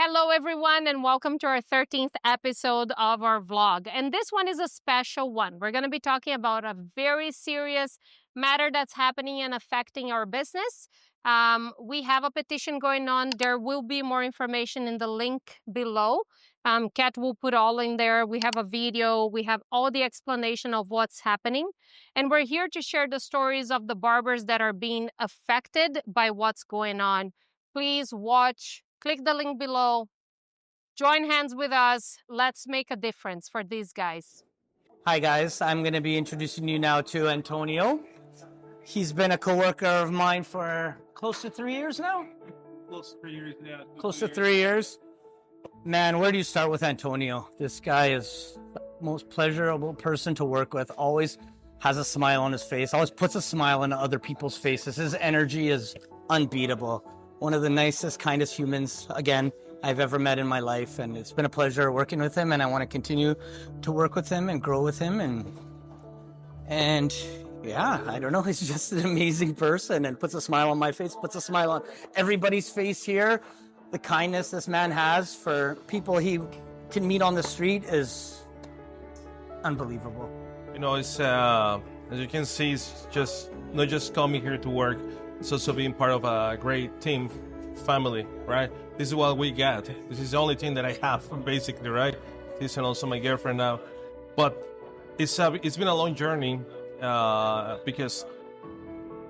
Hello, everyone, and welcome to our 13th episode of our vlog. And this one is a special one. We're going to be talking about a very serious matter that's happening and affecting our business. We have a petition going on. There will be more information in the link below. Kat will put all in there. We have a video. We have all the explanation of what's happening. And we're here to share the stories of the barbers that are being affected by what's going on. Please watch. Click the link below. Join hands with us. Let's make a difference for these guys. Hi guys, I'm going to be introducing you now to Antonio. He's been a coworker of mine for close to 3 years now. Close to 3 years, yeah. Close to 3 years. Man, where do you start with Antonio? This guy is the most pleasurable person to work with. Always has a smile on his face. Always puts a smile on other people's faces. His energy is unbeatable. One of the nicest, kindest humans, again, I've ever met in my life. And it's been a pleasure working with him. And I want to continue to work with him and grow with him. And yeah, I don't know. He's just an amazing person and puts a smile on my face, puts a smile on everybody's face here. The kindness this man has for people he can meet on the street is unbelievable. You know, it's as you can see, it's just not just coming here to work. It's also being part of a great team, family, right? This is what we get. This is the only thing that I have, basically, right? This and also my girlfriend now. But it's been a long journey because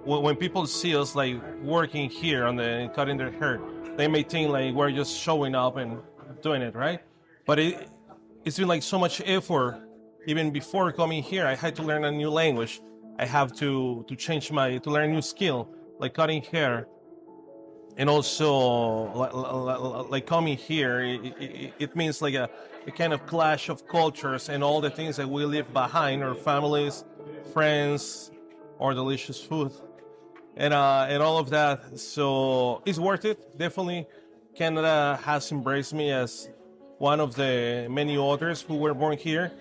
when people see us like working here on the cutting their hair, they may think like we're just showing up and doing it, right? But it's been like so much effort. Even before coming here, I had to learn a new language. I have to learn a new skill, like cutting hair. And also, like coming here, it means like a kind of clash of cultures and all the things that we leave behind, our families, friends, or delicious food, and all of that. So it's worth it, definitely. Canada has embraced me as one of the many others who were born here.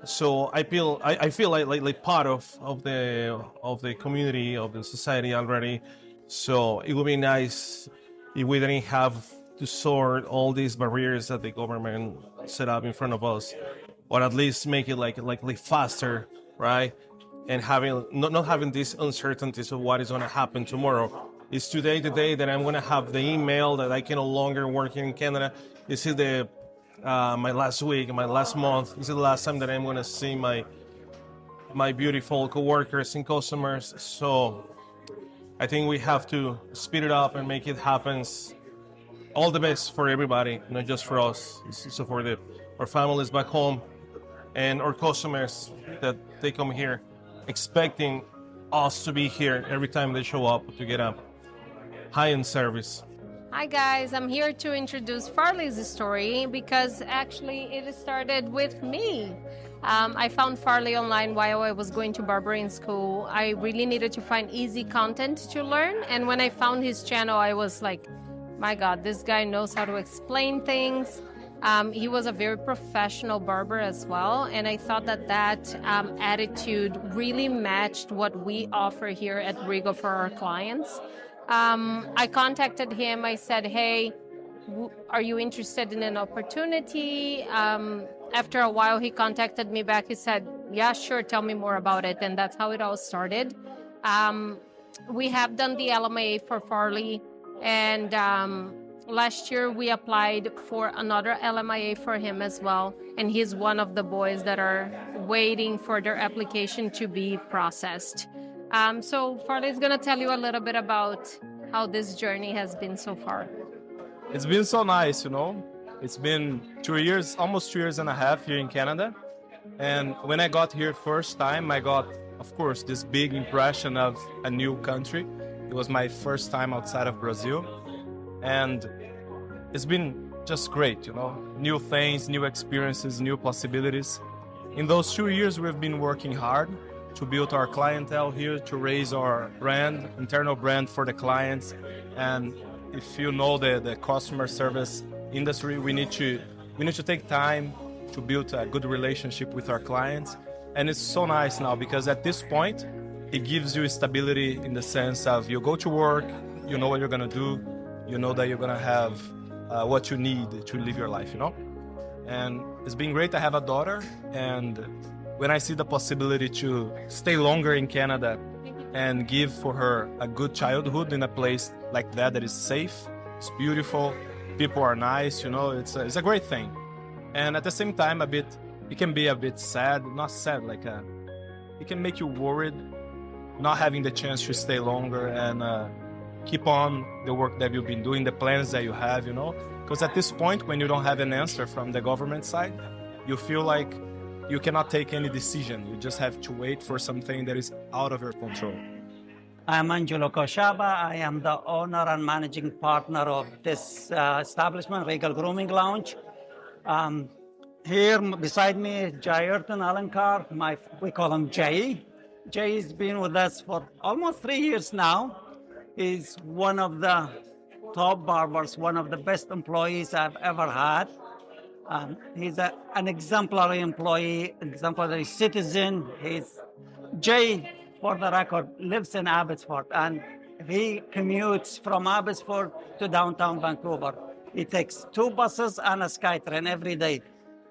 So I feel like part of the community, of the society already. So it would be nice if we didn't have to sort all these barriers that the government set up in front of us, or at least make it like faster, right? And not having these uncertainties of what is going to happen tomorrow. Is today the day that I'm going to have the email that I can no longer work here in Canada? Is it my last week, my last month? Is it the last time that I'm going to see my beautiful coworkers and customers? So I think we have to speed it up and make it happen. All the best for everybody, not just for us. So for our families back home and our customers that they come here expecting us to be here every time they show up to get a high-end service. Hi guys, I'm here to introduce Farley's story because actually it started with me. I found Farley online while I was going to barbering school. I really needed to find easy content to learn, and when I found his channel, I was like, my God, this guy knows how to explain things. He was a very professional barber as well, and I thought that attitude really matched what we offer here at Rigo for our clients. I contacted him. I said, hey, are you interested in an opportunity? After a while, he contacted me back. He said, yeah, sure, tell me more about it. And that's how it all started. We have done the LMA for Farley, and last year we applied for another LMIA for him as well. And he's one of the boys that are waiting for their application to be processed. So Farley's going to tell you a little bit about how this journey has been so far. It's been so nice, you know. It's been 2 years, almost 2 years and a half here in Canada. And when I got here first time, I got, of course, this big impression of a new country. It was my first time outside of Brazil. And it's been just great, you know. New things, new experiences, new possibilities. In those 2 years, we've been working hard to build our clientele here, to raise our brand, internal brand for the clients. And if you know the customer service industry, we need to take time to build a good relationship with our clients. And it's so nice now because at this point, it gives you stability in the sense of you go to work, you know what you're gonna do, you know that you're gonna have what you need to live your life, you know? And it's been great. I have a daughter, and when I see the possibility to stay longer in Canada and give for her a good childhood in a place like that is safe, it's beautiful, people are nice, you know, it's a great thing. And at the same time, it can be a bit sad, not sad, it can make you worried not having the chance to stay longer and keep on the work that you've been doing, the plans that you have, you know? Because at this point, when you don't have an answer from the government side, you feel like you cannot take any decision. You just have to wait for something that is out of your control. I'm Angelo Koshaba. I am the owner and managing partner of this establishment, Regal Grooming Lounge. Here beside me is Jay Ayrton Alankar. We call him Jay. Jay has been with us for almost 3 years now. He's one of the top barbers, one of the best employees I've ever had. He's an exemplary employee, exemplary citizen. Jay, for the record, lives in Abbotsford, and he commutes from Abbotsford to downtown Vancouver. He takes 2 buses and a SkyTrain every day.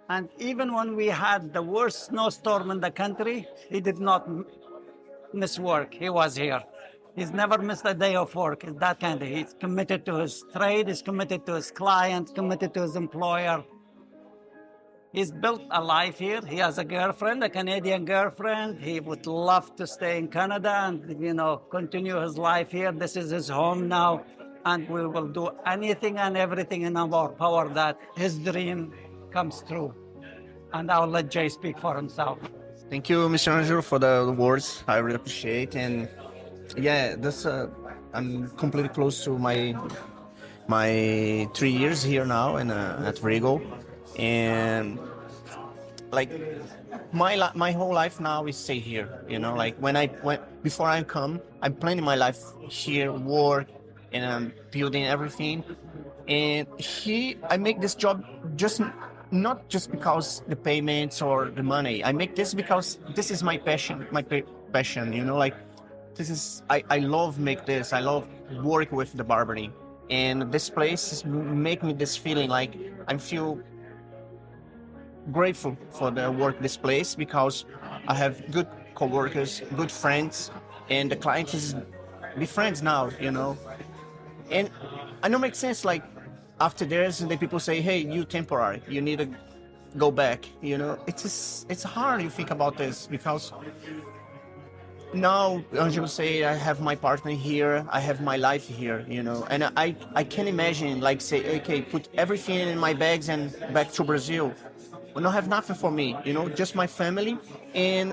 And even when we had the worst snowstorm in the country, he did not miss work. He was here. He's never missed a day of work. He's that kind of. He's committed to his trade. He's committed to his clients, committed to his employer. He's built a life here. He has a girlfriend, a Canadian girlfriend. He would love to stay in Canada and, you know, continue his life here. This is his home now. And we will do anything and everything in our power that his dream comes true. And I'll let Jay speak for himself. Thank you, Mr. Angelo, for the words. I really appreciate. And yeah, I'm completely close to my 3 years here now and at Regal. And like my whole life now is stay here, you know, like before I come, I'm planning my life here, work, and I'm building everything. And I make this job not just because the payments or the money. I make this because this is my passion, you know, like I love make this. I love work with the barbering, and this place make me this feeling like I feel grateful for the work this place because I have good co-workers, good friends, and the clients is be friends now, you know. And I know it makes sense, like after this the people say, hey, you temporary, you need to go back, you know. It's hard you think about this because now Angelo say I have my partner here, I have my life here, you know, and I can imagine like say, okay, put everything in my bags and back to Brazil. Will not have nothing for me, you know, just my family and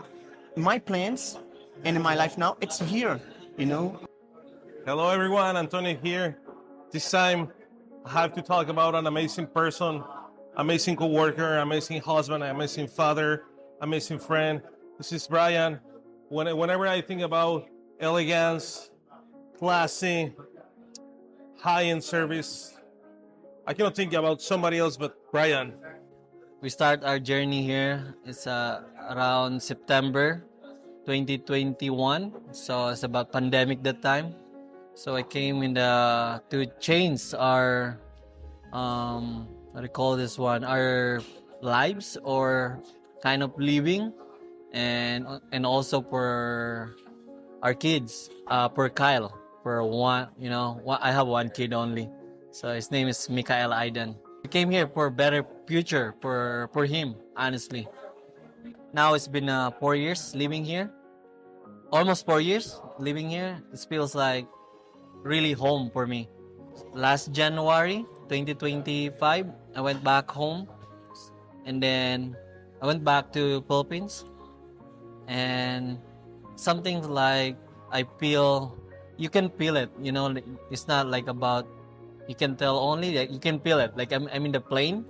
my plans, and in my life now, it's here, you know. Hello, everyone. Antonio here. This time, I have to talk about an amazing person, amazing co-worker, amazing husband, amazing father, amazing friend. This is Brian. Whenever I think about elegance, classy, high-end service, I cannot think about somebody else but Brian. We start our journey here. It's around September 2021. So it's about pandemic that time. So I came to change our what do you call this one? Our lives or kind of living, and also for our kids. For Kyle, for one, you know, I have one kid only. So his name is Mikael Aidan. We came here for a better future for him, honestly. Now it's been 4 years living here. Almost 4 years living here. It feels like really home for me. Last January 2025, I went back home. And then I went back to Philippines. And something like you can feel it, you know. It's not like about you can tell only, like you can feel it. Like I'm in the plane,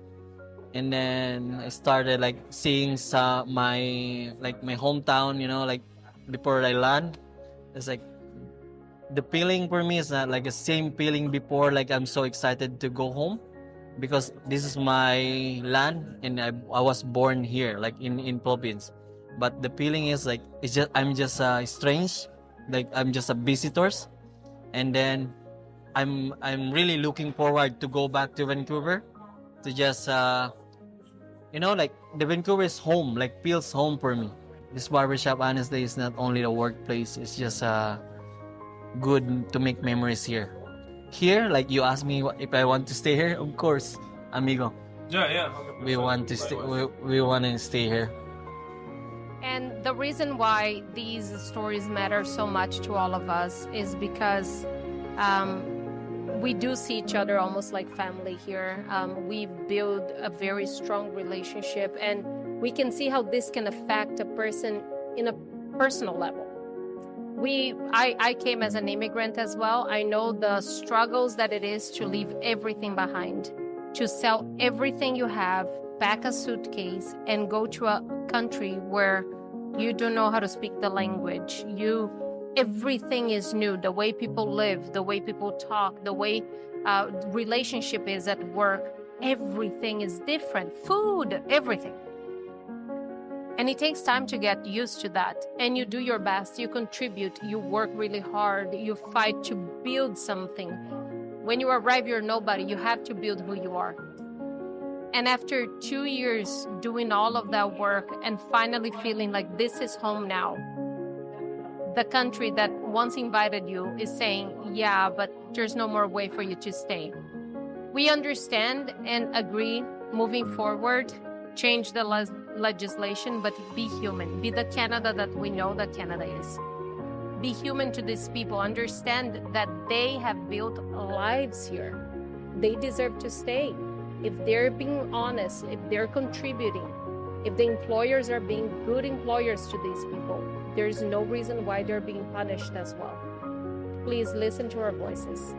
and then I started like seeing my hometown, you know, like before I land. It's like the feeling for me is not like the same feeling before. Like I'm so excited to go home because this is my land and I was born here, like in Philippines. But the feeling is like I'm just strange, like I'm just a visitors, and then I'm really looking forward to go back to Vancouver to just like the Vancouver is home, like feels home for me. This barbershop honestly is not only the workplace, it's just good to make memories here. Here, like you asked me if I want to stay here, of course, amigo. Yeah. We want to stay. We want to stay here. And the reason why these stories matter so much to all of us is because we do see each other almost like family here. We build a very strong relationship, and we can see how this can affect a person in a personal level. I came as an immigrant as well. I know the struggles that it is to leave everything behind, to sell everything you have, pack a suitcase, and go to a country where you don't know how to speak the language. Everything is new. The way people live, the way people talk, the way relationship is at work, everything is different. Food, everything. And it takes time to get used to that. And you do your best, you contribute, you work really hard, you fight to build something. When you arrive, you're nobody. You have to build who you are. And after 2 years doing all of that work and finally feeling like this is home now, the country that once invited you is saying, yeah, but there's no more way for you to stay. We understand and agree moving forward, change the legislation, but be human. Be the Canada that we know that Canada is. Be human to these people. Understand that they have built lives here. They deserve to stay. If they're being honest, if they're contributing, if the employers are being good employers to these people, there's no reason why they're being punished as well. Please listen to our voices.